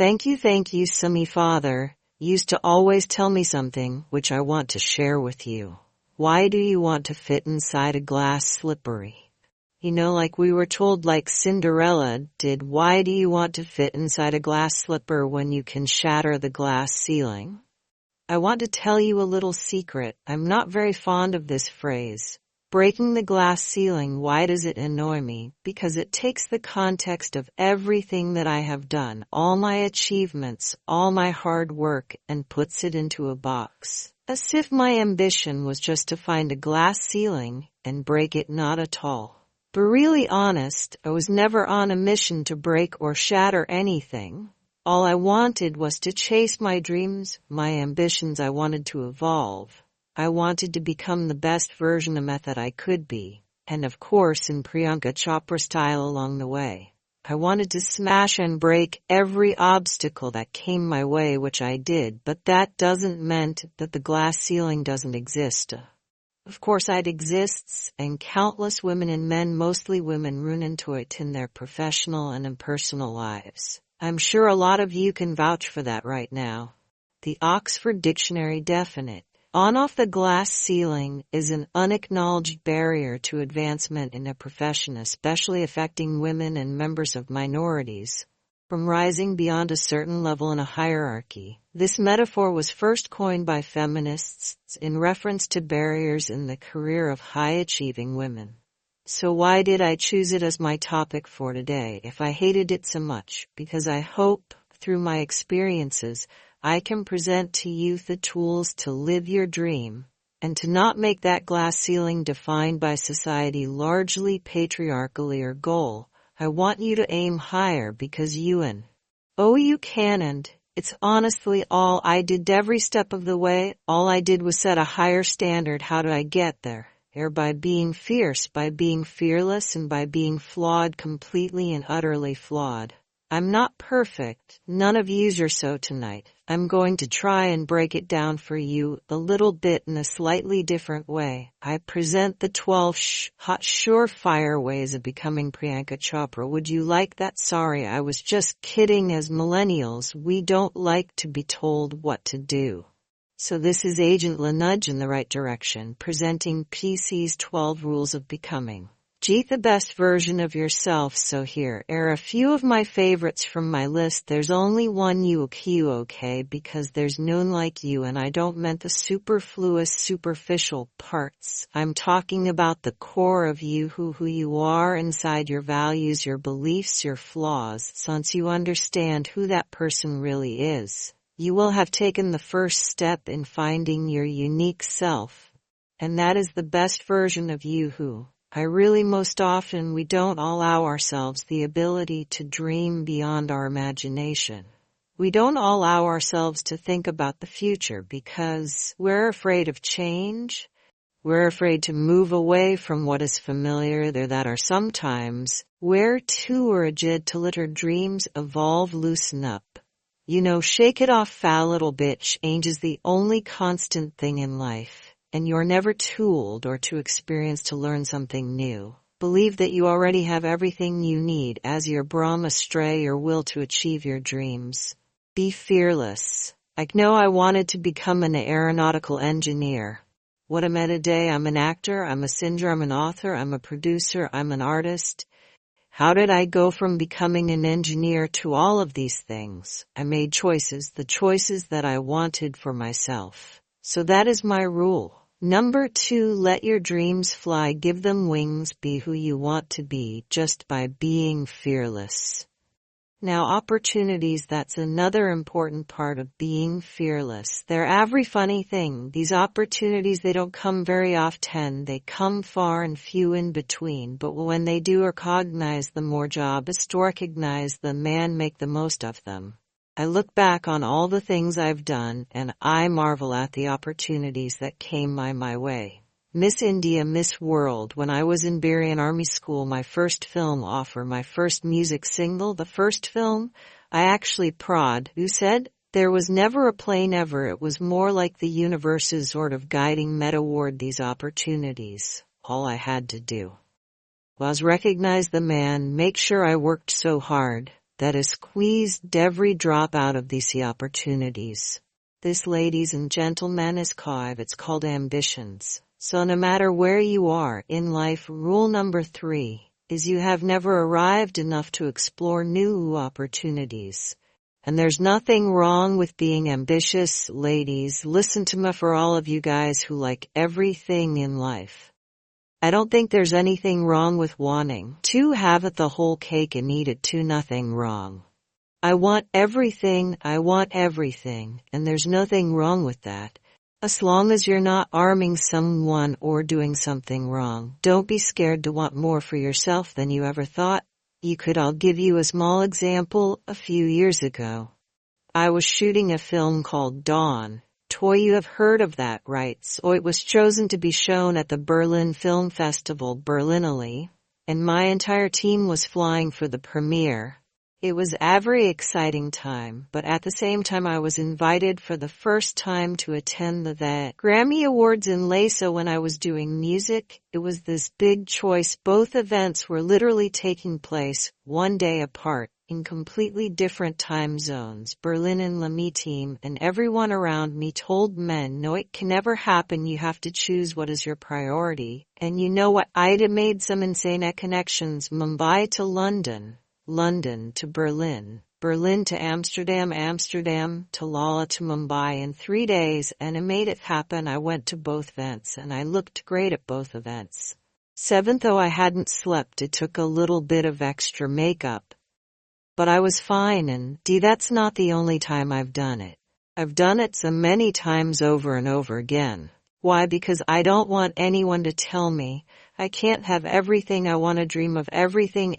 Thank you, Sumi father. Used to always tell me something which I want to share with you. Why do you want to fit inside a glass slippery? Like we were told like Cinderella did, why do you want to fit inside a glass slipper when you can shatter the glass ceiling? I want to tell you a little secret. I'm not very fond of this phrase. Breaking the glass ceiling, why does it annoy me? Because it takes the context of everything that I have done, all my achievements, all my hard work, and puts it into a box. As if my ambition was just to find a glass ceiling and break it, not at all. But really honest, I was never on a mission to break or shatter anything. All I wanted was to chase my dreams, my ambitions. I wanted to evolve. I wanted to become the best version of me that I could be, and of course in Priyanka Chopra style along the way. I wanted to smash and break every obstacle that came my way, which I did, but that doesn't mean that the glass ceiling doesn't exist. Of course it exists, and countless women and men, mostly women, run into it in their professional and impersonal lives. I'm sure a lot of you can vouch for that right now. The Oxford Dictionary definite. On-off the glass ceiling is an unacknowledged barrier to advancement in a profession, especially affecting women and members of minorities, from rising beyond a certain level in a hierarchy. This metaphor was first coined by feminists in reference to barriers in the career of high-achieving women. So why did I choose it as my topic for today if I hated it so much? Because I hope, through my experiences, I can present to you the tools to live your dream and to not make that glass ceiling defined by society largely patriarchally your goal. I want you to aim higher because you can, and it's honestly all I did every step of the way. All I did was set a higher standard. How do I get there? By being fierce, by being fearless, and by being flawed, completely and utterly flawed. I'm not perfect. None of yous are so tonight. I'm going to try and break it down for you a little bit in a slightly different way. I present the 12 hot surefire ways of becoming Priyanka Chopra. Would you like that? Sorry, I was just kidding. As millennials, we don't like to be told what to do. So this is Agent La Nudge in the right direction, presenting PC's 12 rules of becoming the best version of yourself. So here are a few of my favorites from my list. There's only one you, okay, because there's none like you, and I don't mean the superfluous, superficial parts. I'm talking about the core of you, who you are inside, your values, your beliefs, your flaws. Once you understand who that person really is, you will have taken the first step in finding your unique self. And that is the best version of you. Most often we don't allow ourselves the ability to dream beyond our imagination. We don't allow ourselves to think about the future because we're afraid of change. We're afraid to move away from what is familiar. Or sometimes we're too rigid to let our dreams evolve, loosen up. Shake it off, a little bit. Change is the only constant thing in life. And you're never too old or too experienced to learn something new. Believe that you already have everything you need as your Brahma stray your will to achieve your dreams. Be fearless. I know I wanted to become an aeronautical engineer. What am I today? I'm an actor, I'm a singer, I'm an author, I'm a producer, I'm an artist. How did I go from becoming an engineer to all of these things? I made choices, the choices that I wanted for myself. So that is my rule. Number 2, let your dreams fly, give them wings, be who you want to be just by being fearless. Now, opportunities, that's another important part of being fearless. They're every funny thing. These opportunities, they don't come very often. They come far and few in between. But when they do, recognize them, more job is to recognize them and make the most of them. I look back on all the things I've done, and I marvel at the opportunities that came my way. Miss India, Miss World, when I was in Berrien Army School, my first film offer, my first music single, the first film, I actually prod. Who said? There was never a plane ever. It was more like the universe's sort of guiding me toward these opportunities. All I had to do was recognize the man, make sure I worked so hard that has squeezed every drop out of these opportunities. This, ladies and gentlemen, is it's called ambitions. So no matter where you are in life, rule number 3 is you have never arrived enough to explore new opportunities. And there's nothing wrong with being ambitious, ladies. Listen to me, for all of you guys who like everything in life. I don't think there's anything wrong with wanting to have it the whole cake and eat it too. Nothing wrong. I want everything, and there's nothing wrong with that. As long as you're not harming someone or doing something wrong. Don't be scared to want more for yourself than you ever thought you could. I'll give you a small example. A few years ago, I was shooting a film called Dawn. Toy, you have heard of that, right? So it was chosen to be shown at the Berlin Film Festival, Berlinale, and my entire team was flying for the premiere. It was a very exciting time, but at the same time I was invited for the first time to attend the Grammy Awards in Lhasa when I was doing music. It was this big choice. Both events were literally taking place one day apart in completely different time zones. Berlin and Lamy team and everyone around me told me, no, it can never happen. You have to choose what is your priority. And you know what? I'd made some insane connections. Mumbai to London. London to Berlin, Berlin to Amsterdam, Amsterdam to Lala to Mumbai in 3 days, and I made it happen. I went to both events and I looked great at both events. 7th, though I hadn't slept, it took a little bit of extra makeup. But I was fine, and that's not the only time I've done it. I've done it so many times over and over again. Why? Because I don't want anyone to tell me I can't have everything. I want to dream of everything,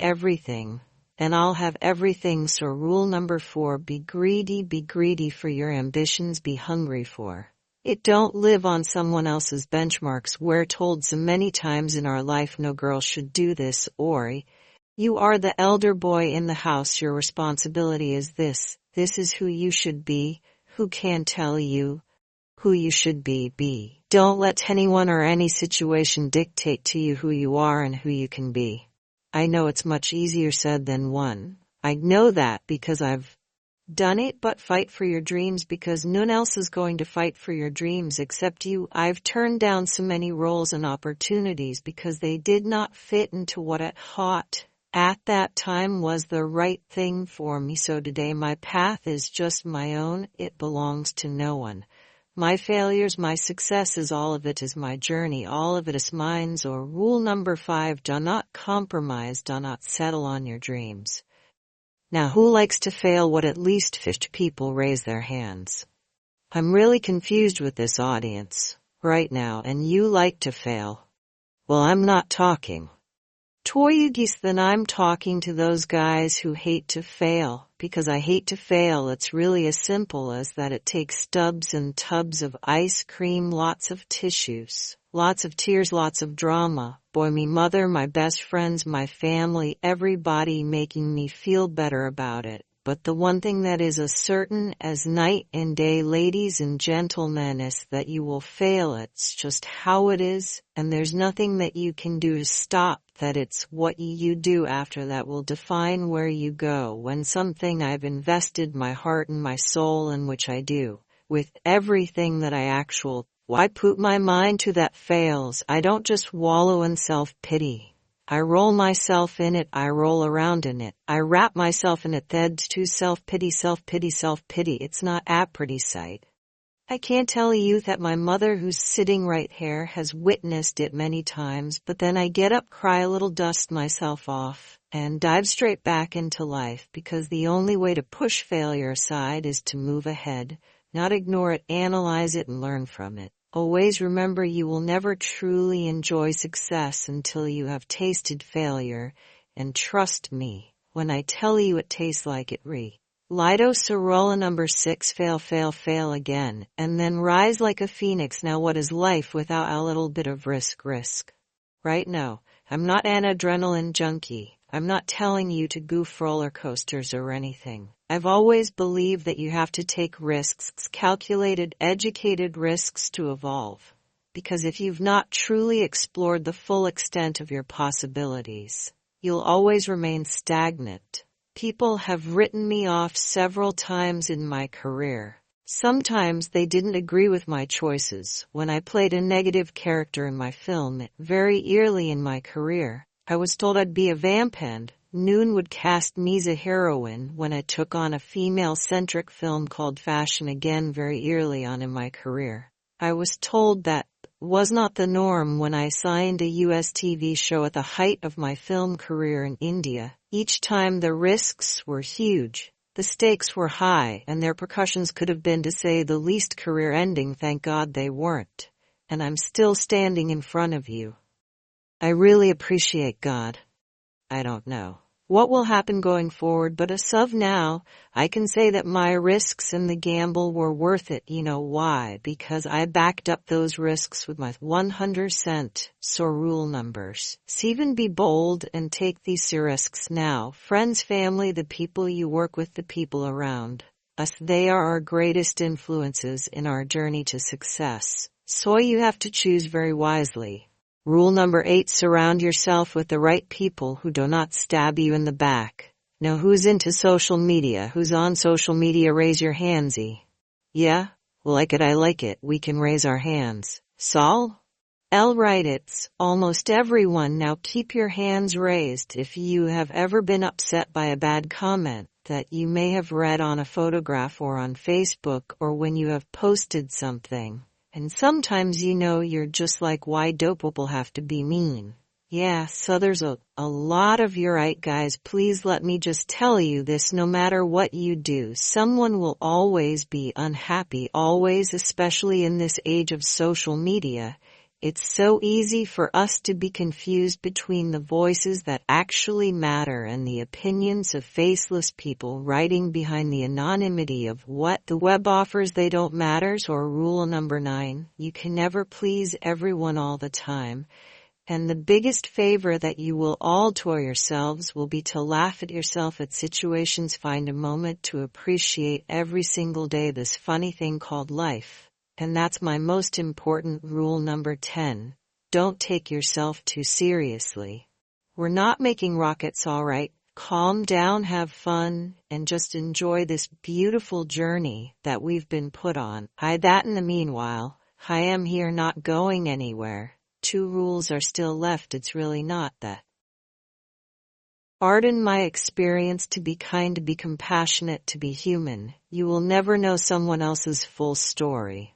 and I'll have everything. So rule number 4, be greedy for your ambitions, be hungry for it. Don't live on someone else's benchmarks. We're told so many times in our life, no girl should do this, or you are the elder boy in the house, your responsibility is this is who you should be. Who can tell you who you should be? Don't let anyone or any situation dictate to you who you are and who you can be. I know it's much easier said than done. I know that because I've done it, but fight for your dreams because no one else is going to fight for your dreams except you. I've turned down so many roles and opportunities because they did not fit into what I thought at that time was the right thing for me. So today my path is just my own. It belongs to no one. My failures, my successes, all of it is my journey. All of it is mine. Or rule number 5, do not compromise, do not settle on your dreams. Now, who likes to fail? What, at least 50 people raise their hands. I'm really confused with this audience right now, and you like to fail. Well, I'm not talking Toyugis, then I'm talking to those guys who hate to fail, because I hate to fail. It's really as simple as that. It takes tubs and tubs of ice cream, lots of tissues, lots of tears, lots of drama. Boy, me mother, my best friends, my family, everybody making me feel better about it. But the one thing that is as certain as night and day, ladies and gentlemen, is that you will fail. It's just how it is, and there's nothing that you can do to stop that. It's what you do after that will define where you go. When something I've invested my heart and my soul in, which I do, with everything that I put my mind to, that fails, I don't just wallow in self-pity. I roll myself in it, I roll around in it, I wrap myself in it. That's to self-pity. It's not a pretty sight. I can't tell you that my mother, who's sitting right here, has witnessed it many times, but then I get up, cry a little, dust myself off, and dive straight back into life, because the only way to push failure aside is to move ahead, not ignore it, analyze it, and learn from it. Always remember, you will never truly enjoy success until you have tasted failure, and trust me when I tell you it tastes like it. Lido Sorolla number 6, fail again, and then rise like a phoenix. Now what is life without a little bit of risk? Right? No, I'm not an adrenaline junkie. I'm not telling you to goof roller coasters or anything. I've always believed that you have to take risks, calculated, educated risks, to evolve. Because if you've not truly explored the full extent of your possibilities, you'll always remain stagnant. People have written me off several times in my career. Sometimes they didn't agree with my choices. When I played a negative character in my film very early in my career, I was told I'd be a vamp and Noon would cast me as a heroine when I took on a female-centric film called Fashion Again very early on in my career. I was told that was not the norm when I signed a US TV show at the height of my film career in India. Each time the risks were huge. The stakes were high, and their repercussions could have been, to say the least, career-ending. Thank God they weren't. And I'm still standing in front of you. I really appreciate God. I don't know what will happen going forward, but as of now, I can say that my risks and the gamble were worth it. You know why? Because I backed up those risks with my 100%. So rule numbers. Even be bold and take these risks now. Friends, family, the people you work with, the people around us, they are our greatest influences in our journey to success. So you have to choose very wisely. Rule number 8, surround yourself with the right people who do not stab you in the back. Now who's into social media? Who's on social media? Raise your handsy. Yeah? Like it, I like it. We can raise our hands. Saul? Right, it's almost everyone. Now keep your hands raised if you have ever been upset by a bad comment that you may have read on a photograph or on Facebook or when you have posted something. And sometimes you're just like, why do people have to be mean? Yeah, so there's a lot of you're right, guys. Please let me just tell you this, no matter what you do, someone will always be unhappy, always, especially in this age of social media. It's so easy for us to be confused between the voices that actually matter and the opinions of faceless people writing behind the anonymity of what the web offers. They don't matter. Or rule number 9, you can never please everyone all the time. And the biggest favor that you will all do yourselves will be to laugh at yourself at situations. Find a moment to appreciate every single day this funny thing called life. And that's my most important rule number 10. Don't take yourself too seriously. We're not making rockets, all right? Calm down, have fun, and just enjoy this beautiful journey that we've been put on. That in the meanwhile, I am here, not going anywhere. 2 rules are still left. It's really not that hard in my experience to be kind, to be compassionate, to be human. You will never know someone else's full story.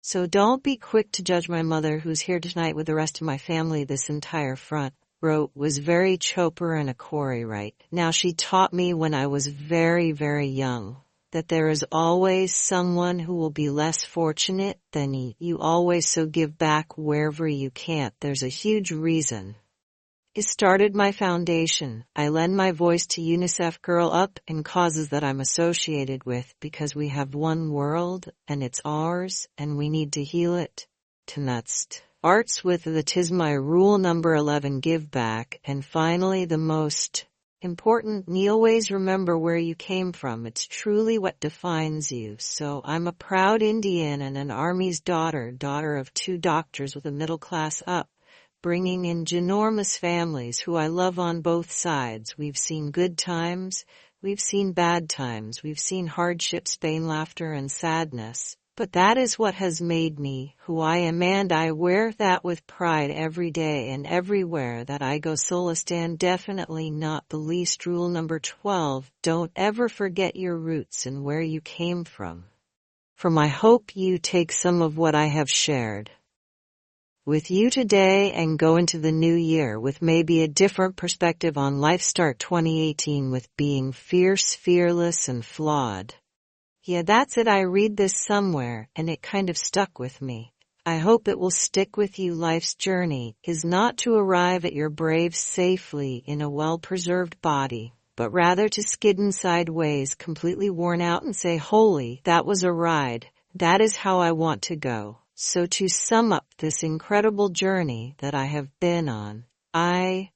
So don't be quick to judge. My mother, who's here tonight with the rest of my family, this entire front row, was very chopper and a Corey right. Now she taught me when I was very, very young that there is always someone who will be less fortunate than you. You always so give back wherever you can't. There's a huge reason. It started my foundation. I lend my voice to UNICEF Girl Up and causes that I'm associated with because we have one world and it's ours and we need to heal it. To nuts. Arts with the tis my rule number 11, give back. And finally, the most important, always remember where you came from. It's truly what defines you. So I'm a proud Indian and an Army's daughter of 2 doctors with a middle class up, bringing in ginormous families who I love on both sides. We've seen good times, we've seen bad times, we've seen hardships, pain, laughter, and sadness. But that is what has made me who I am, and I wear that with pride every day and everywhere that I go. Solace, and definitely not the least, rule number 12, don't ever forget your roots and where you came from. I hope you take some of what I have shared with you today and go into the new year with maybe a different perspective on life. Start 2018 with being fierce, fearless, and flawed. Yeah, that's it. I read this somewhere and it kind of stuck with me. I hope it will stick with you. Life's journey is not to arrive at your brave safely in a well-preserved body, but rather to skid sideways, completely worn out, and say, holy, that was a ride. That is how I want to go. So to sum up this incredible journey that I have been on, I